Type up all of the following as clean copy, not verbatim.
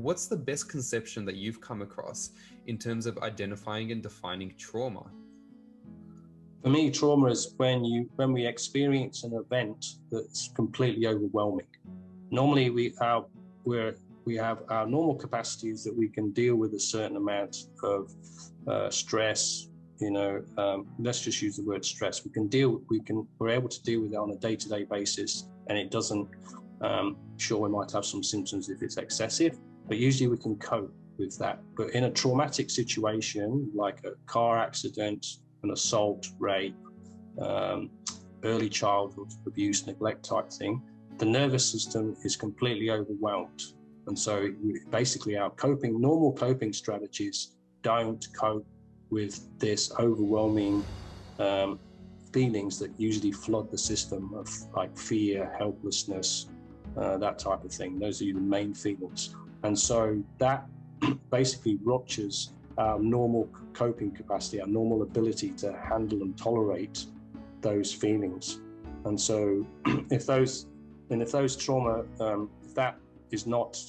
what's the best conception that you've come across in terms of identifying and defining trauma? For me, trauma is when we experience an event that's completely overwhelming. Normally, we have our normal capacities that we can deal with a certain amount of stress. Let's just use the word stress. We're able to deal with it on a day-to-day basis, and it doesn't. Sure, we might have some symptoms if it's excessive, but usually we can cope with that. But in a traumatic situation, like a car accident, an assault, rape, early childhood abuse, neglect type thing, the nervous system is completely overwhelmed. And so basically our normal coping strategies don't cope with this overwhelming feelings that usually flood the system of like fear, helplessness, that type of thing. Those are the main feelings. And so that basically ruptures our normal coping capacity, our normal ability to handle and tolerate those feelings. And so if those trauma, if that is not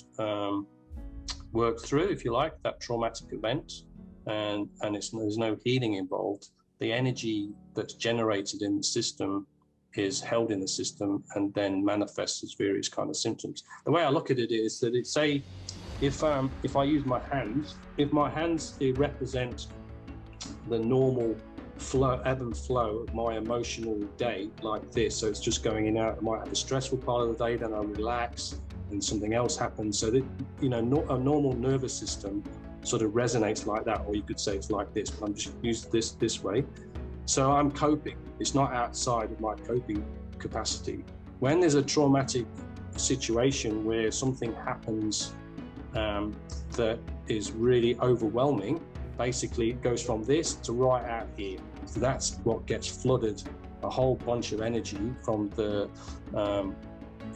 worked through, if you like, that traumatic event, and there's no healing involved, the energy that's generated in the system is held in the system and then manifests as various kind of symptoms. The way I look at it is that if I use my hands, they represent the normal ebb and flow of my emotional day, like this. So it's just going in and out. I might have a stressful part of the day, then I relax and something else happens. So that, a normal nervous system sort of resonates like that, or you could say it's like this, but I'm just using this way. So I'm coping. It's not outside of my coping capacity. When there's a traumatic situation where something happens that is really overwhelming, basically it goes from this to right out here. So that's what gets flooded, a whole bunch of energy from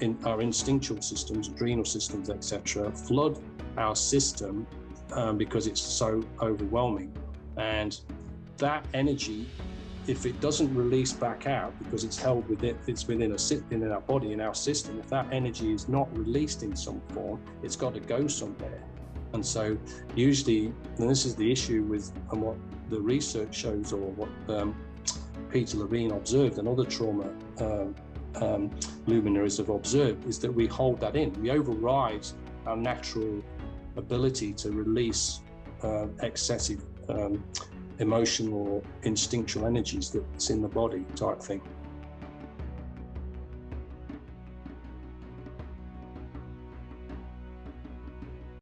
in our instinctual systems, adrenal systems, etc., flood our system because it's so overwhelming. And that energy, if it doesn't release back out because it's held within our body, in our system, if that energy is not released in some form, it's got to go somewhere. And so usually, and this is the issue with, and what the research shows, or what Peter Levine observed and other trauma luminaries have observed, is that we hold that in. We override our natural ability to release excessive emotional, instinctual energies that's in the body type thing.